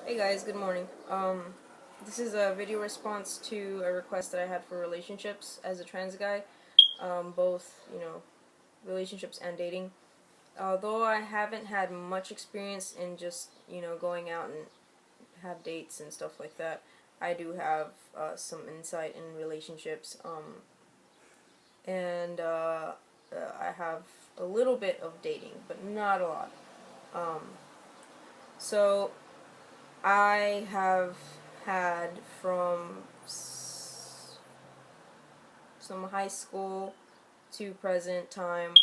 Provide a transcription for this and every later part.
Hey guys, good morning. This is a video response to a request that I had for relationships as a trans guy, both, relationships and dating. Although I haven't had much experience in just, going out and have dates and stuff like that, I do have some insight in relationships, and I have a little bit of dating, but not a lot. So I have had from some high school to present time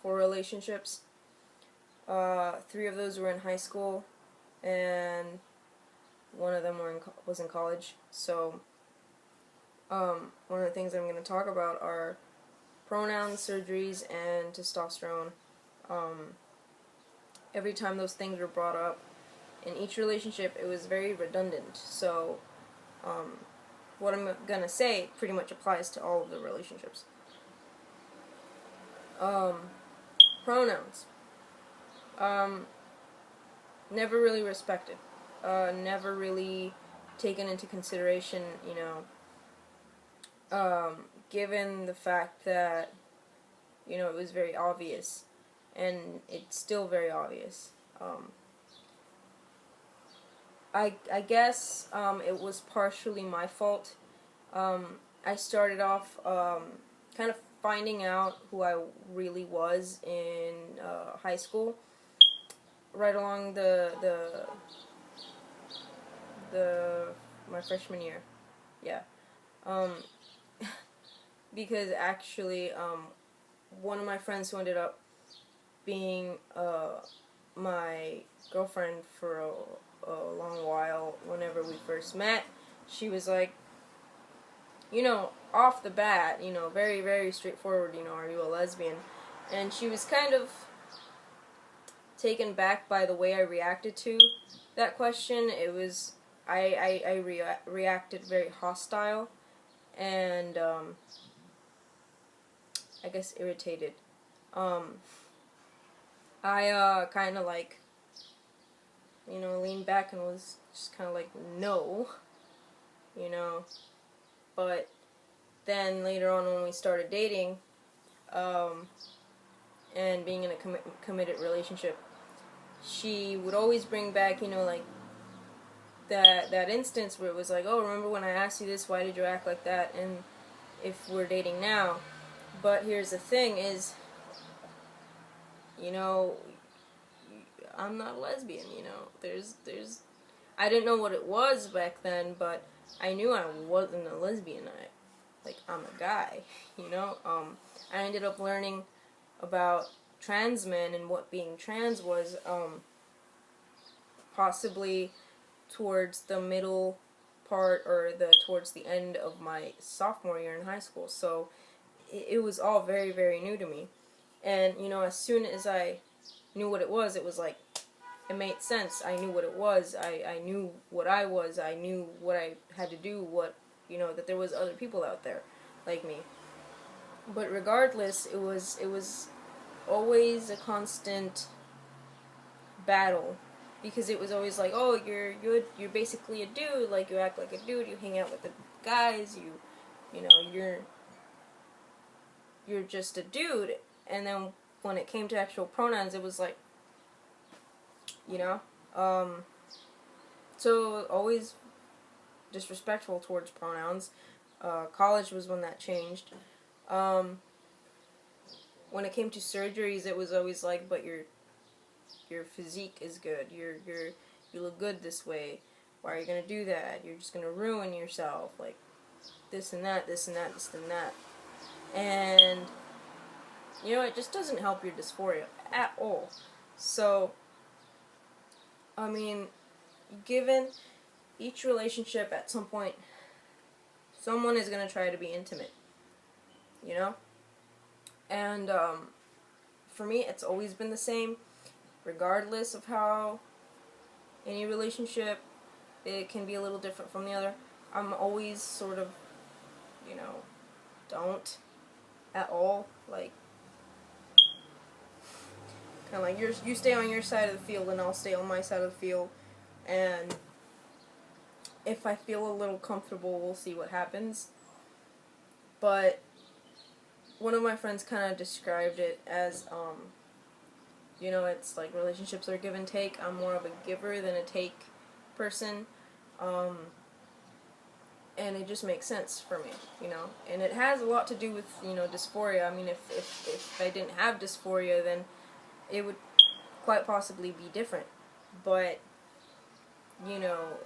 for relationships. Three of those were in high school, and one of them was in college. So one of the things I'm going to talk about are pronouns, surgeries, and testosterone. Every time those things were brought up in each relationship, it was very redundant. So what I'm gonna say pretty much applies to all of the relationships. Pronouns. Never really respected. Never really taken into consideration, given the fact that, it was very obvious, and it's still very obvious. I guess it was partially my fault. I started off kind of finding out who I really was in high school, right along my freshman year. Yeah. Because actually, one of my friends who ended up being my girlfriend for a long while, whenever we first met, she was like, off the bat, very, very straightforward, are you a lesbian? And she was kind of taken back by the way I reacted to that question. It was, I reacted very hostile, and, I guess irritated. I kind of like, leaned back and was just kind of like, no, but then later on when we started dating, and being in a committed relationship, she would always bring back, like, that instance where it was like, oh, remember when I asked you this, why did you act like that, and if we're dating now. But here's the thing is, I'm not a lesbian, I didn't know what it was back then, but I knew I wasn't a lesbian. I'm a guy, I ended up learning about transmen and what being trans was, possibly towards the middle part, or towards the end of my sophomore year in high school. So it was all very, very new to me. And, as soon as I knew what it was like, it made sense. I knew what it was. I knew what I was. I knew what I had to do, that there was other people out there like me. But regardless, it was always a constant battle, because it was always like, oh, you're basically a dude, like, you act like a dude, you hang out with the guys, you're just a dude. And then when it came to actual pronouns, it was like, so always disrespectful towards pronouns. College was when that changed. When it came to surgeries, it was always like, but your physique is good. You look good this way. Why are you gonna do that? You're just gonna ruin yourself. Like, this and that, this and that, this and that. And it just doesn't help your dysphoria at all. So, I mean, given each relationship, at some point, someone is gonna try to be intimate. And for me, it's always been the same, regardless of how any relationship, it can be a little different from the other. I'm always sort of, don't at all, like, And like you stay on your side of the field and I'll stay on my side of the field. And if I feel a little comfortable, we'll see what happens. But one of my friends kind of described it as, you know, it's like relationships are give and take. I'm more of a giver than a take person. And it just makes sense for me, you know. And it has a lot to do with, you know, dysphoria. I mean, if I didn't have dysphoria, then it would quite possibly be different. But, you know,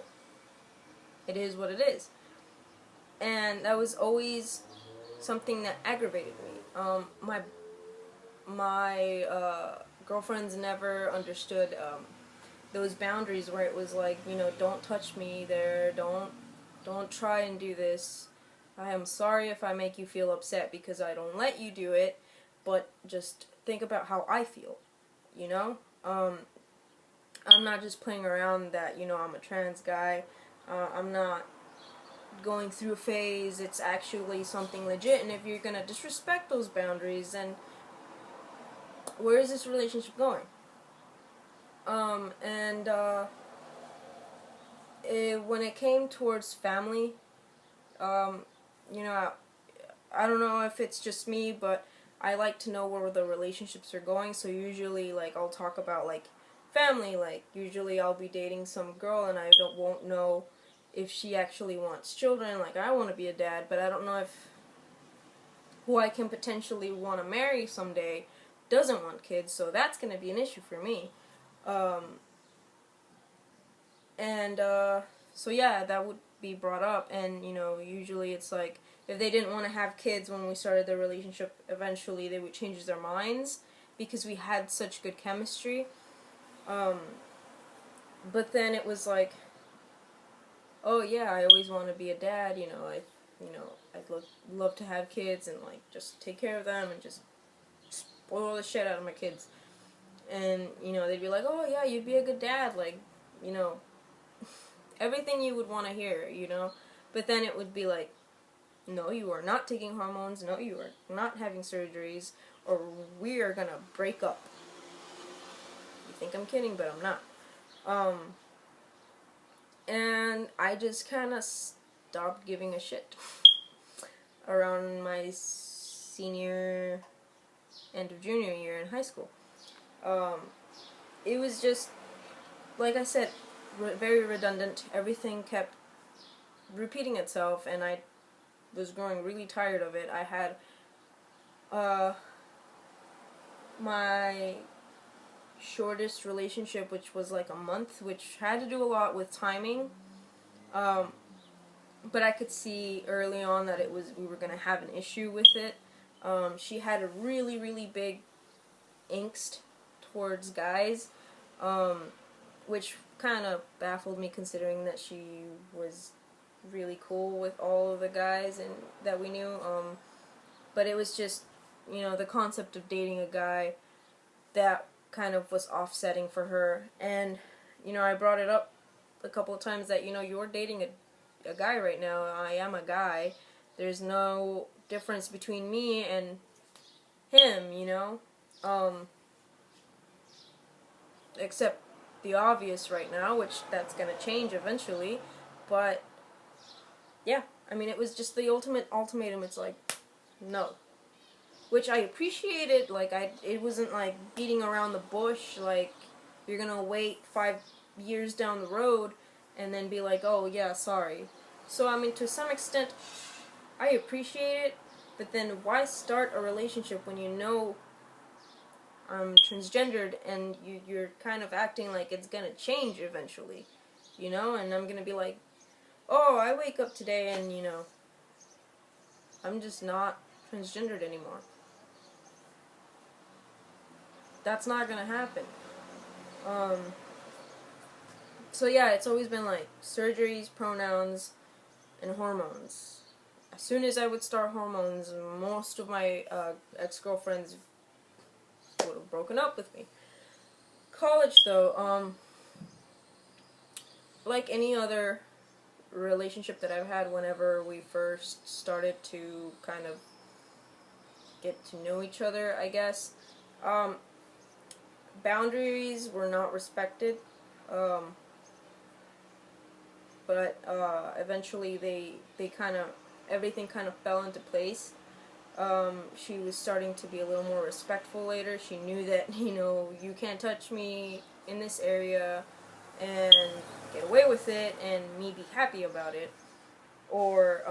it is what it is. And that was always something that aggravated me. My girlfriends never understood those boundaries where it was like, you know, don't touch me there, don't try and do this. I am sorry if I make you feel upset because I don't let you do it, but just think about how I feel, you know? I'm not just playing around that, you know, I'm a trans guy. I'm not going through a phase. It's actually something legit, and if you're gonna disrespect those boundaries, then where is this relationship going? When it came towards family, you know, I don't know if it's just me, but I like to know where the relationships are going. So usually, like, I'll talk about like family. Like, usually I'll be dating some girl, and I won't know if she actually wants children. Like, I want to be a dad, but I don't know if who I can potentially want to marry someday doesn't want kids. So that's going to be an issue for me. So yeah, that would be brought up, and, you know, usually it's like, if they didn't want to have kids when we started the relationship, eventually they would change their minds, because we had such good chemistry. But then it was like, oh yeah, I always want to be a dad, I'd love to have kids, and, like, just take care of them, and just spoil the shit out of my kids. And, you know, they'd be like, oh yeah, you'd be a good dad, like, you know, everything you would want to hear, you know. But then it would be like, no, you are not taking hormones, no, you are not having surgeries, or we are gonna break up. You think I'm kidding, but I'm not. And I just kind of stopped giving a shit around my senior, end of junior year in high school. It was just, like I said, very redundant. Everything kept repeating itself, and I was growing really tired of it. I had my shortest relationship, which was like a month, which had to do a lot with timing. But I could see early on that we were going to have an issue with it. She had a really, really big angst towards guys, which kind of baffled me, considering that she was really cool with all of the guys and that we knew. But it was just, you know, the concept of dating a guy that kind of was offsetting for her. And, you know, I brought it up a couple of times that, you know, you're dating a guy right now. I am a guy. There's no difference between me and him, you know, except the obvious right now, which that's gonna change eventually. But yeah, I mean, it was just the ultimate ultimatum. It's like, no. Which I appreciated. Like, it wasn't like beating around the bush, like you're gonna wait 5 years down the road and then be like, oh yeah, sorry. So I mean, to some extent I appreciate it, but then why start a relationship when you know I'm transgendered, and you're kind of acting like it's gonna change eventually, you know? And I'm gonna be like, oh, I wake up today and, you know, I'm just not transgendered anymore. That's not gonna happen. So yeah, it's always been like surgeries, pronouns, and hormones. As soon as I would start hormones, most of my ex-girlfriends would have broken up with me. College, though, like any other relationship that I've had, whenever we first started to kind of get to know each other, I guess, boundaries were not respected, um, but eventually they kind of, everything kind of fell into place. She was starting to be a little more respectful later. She knew that, you can't touch me in this area and get away with it and me be happy about it. Or,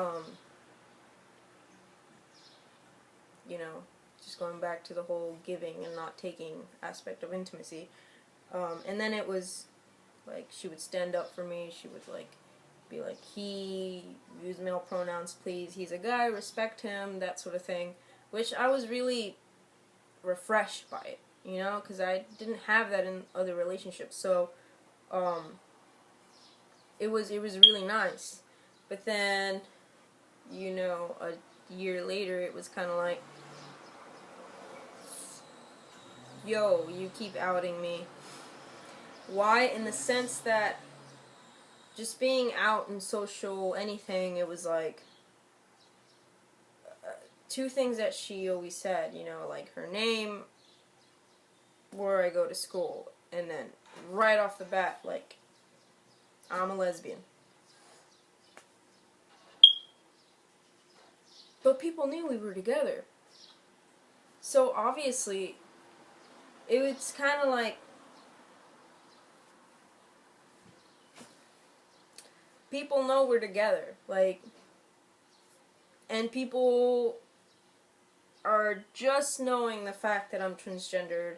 you know, just going back to the whole giving and not taking aspect of intimacy. And then it was, like, she would stand up for me. She would, like, be like, he, use male pronouns, please. He's a guy, respect him, that sort of thing. Which I was really refreshed by it, because I didn't have that in other relationships. So, it was really nice. But then, a year later, it was kind of like, yo, you keep outing me. Why? In the sense that just being out in social anything, it was like two things that she always said, like her name, where I go to school, and then right off the bat, like, I'm a lesbian. But people knew we were together. So obviously, it was kind of like, people know we're together, like, and people are just knowing the fact that I'm transgendered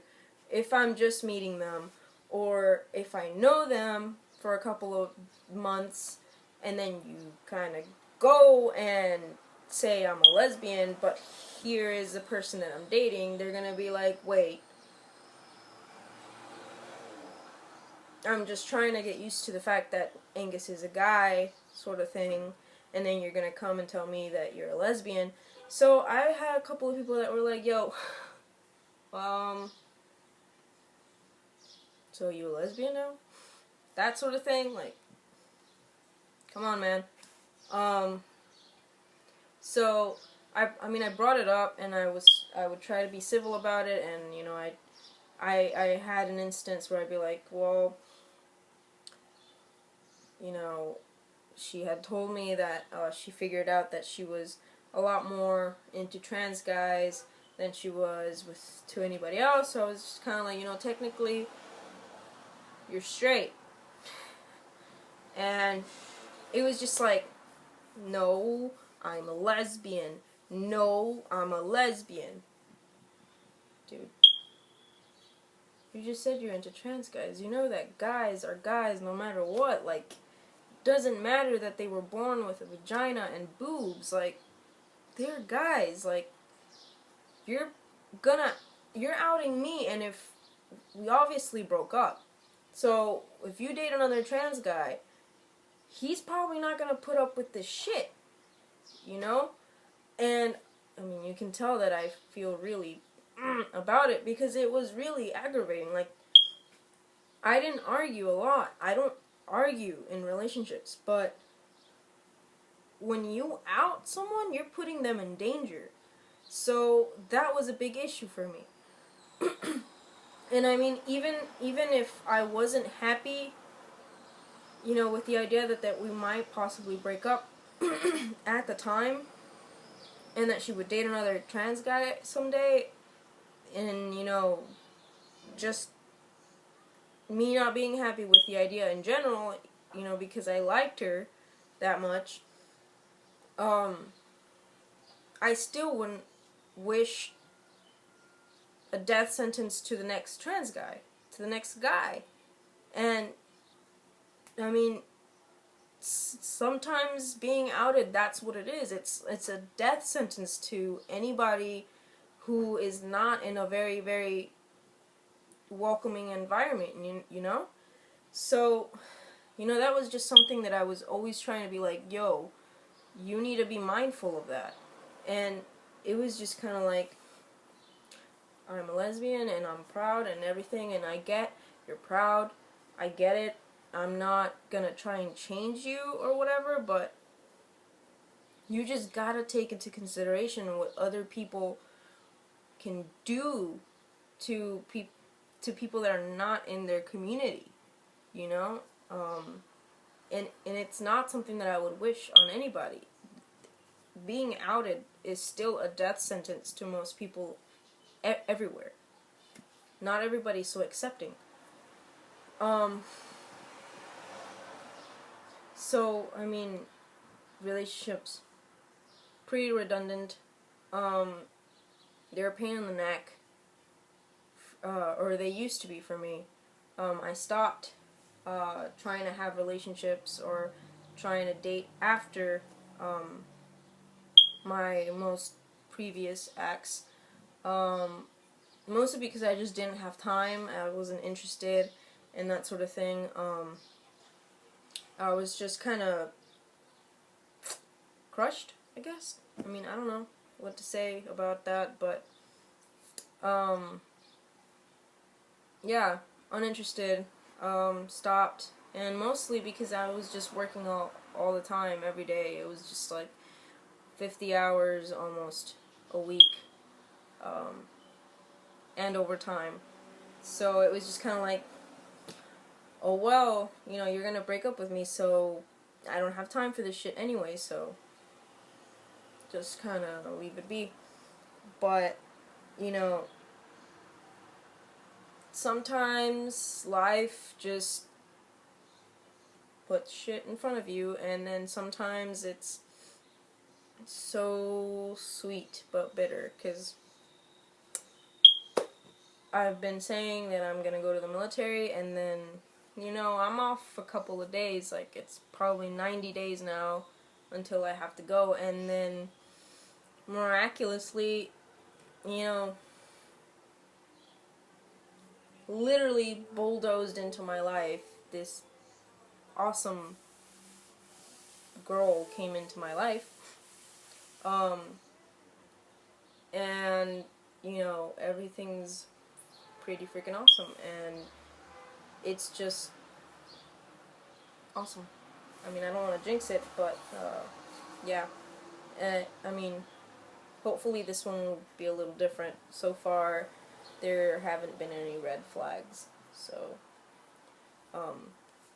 if I'm just meeting them, or if I know them for a couple of months, and then you kind of go and say I'm a lesbian, but here is the person that I'm dating, they're gonna be like, wait, I'm just trying to get used to the fact that Angus is a guy, sort of thing, and then you're gonna come and tell me that you're a lesbian. So I had a couple of people that were like, yo, so are you a lesbian now? That sort of thing, like, come on, man. So I mean, I brought it up, and I would try to be civil about it, and, I had an instance where I'd be like, well, she had told me that she figured out that she was a lot more into trans guys than she was to anybody else. So I was just kind of like, technically, you're straight. And it was just like, no, I'm a lesbian. No, I'm a lesbian. Dude, you just said you're into trans guys. You know that guys are guys no matter what. Like, doesn't matter that they were born with a vagina and boobs. Like, they're guys. Like, you're outing me, and if we obviously broke up. So, if you date another trans guy, he's probably not gonna put up with this shit. And, I mean, you can tell that I feel really about it, because it was really aggravating. Like, I didn't argue a lot. I don't argue in relationships, but when you out someone, you're putting them in danger. So that was a big issue for me. And I mean, even if I wasn't happy, with the idea that we might possibly break up at the time, and that she would date another trans guy someday, and, just me not being happy with the idea in general, because I liked her that much, I still wouldn't wish a death sentence to the next trans guy, to the next guy. And, I mean, sometimes being outed, that's what it is. It's a death sentence to anybody who is not in a very, very welcoming environment, So, that was just something that I was always trying to be like, yo, you need to be mindful of that. And it was just kind of like, I'm a lesbian, and I'm proud and everything, and I get you're proud, I get it, I'm not gonna try and change you or whatever, but you just gotta take into consideration what other people can do to to people that are not in their community, you know? And it's not something that I would wish on anybody. Being outed is still a death sentence to most people everywhere. Not everybody's so accepting. So, I mean, relationships, pretty redundant. They're a pain in the neck. Or they used to be for me. I stopped trying to have relationships or trying to date after my most previous ex. Mostly because I just didn't have time. I wasn't interested in that sort of thing. I was just kind of crushed, I guess. I mean, I don't know what to say about that, but yeah, uninterested, stopped, and mostly because I was just working all the time, every day. It was just like 50 hours almost a week, and overtime. So it was just kind of like, oh well, you know, you're gonna break up with me, so I don't have time for this shit anyway, so just kind of leave it be. But, you know, sometimes life just puts shit in front of you, and then sometimes it's so sweet but bitter, because I've been saying that I'm gonna go to the military, and then, you know, I'm off a couple of days. Like, it's probably 90 days now until I have to go, and then miraculously, you know, literally bulldozed into my life. This awesome girl came into my life, and, you know, everything's pretty freaking awesome, and it's just awesome. I mean, I don't want to jinx it, but, yeah. I mean, hopefully this one will be a little different. So far, there haven't been any red flags, so,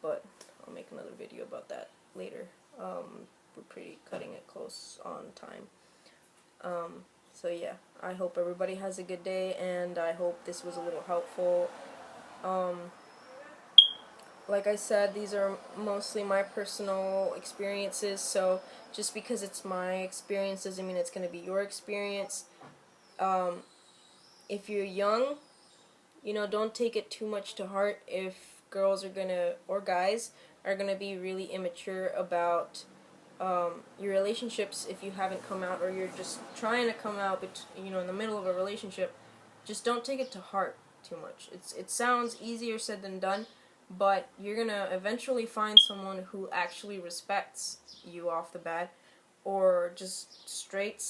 but I'll make another video about that later. We're pretty cutting it close on time. So yeah, I hope everybody has a good day, and I hope this was a little helpful. Like I said, these are mostly my personal experiences, so just because it's my experience doesn't mean it's going to be your experience. If you're young, you know, don't take it too much to heart if girls are gonna, or guys, are gonna be really immature about your relationships if you haven't come out, or you're just trying to come out, but, you know, in the middle of a relationship. Just don't take it to heart too much. It sounds easier said than done, but you're gonna eventually find someone who actually respects you off the bat, or just straight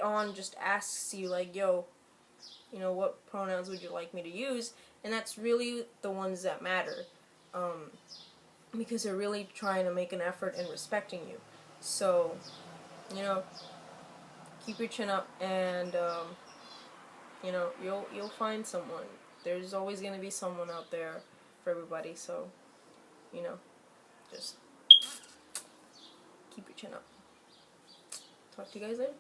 on just asks you, like, yo, you know, what pronouns would you like me to use? And that's really the ones that matter, because they're really trying to make an effort in respecting you. So, you know, keep your chin up, and you know, you'll find someone. There's always going to be someone out there for everybody, so, you know, just keep your chin up. Talk to you guys later.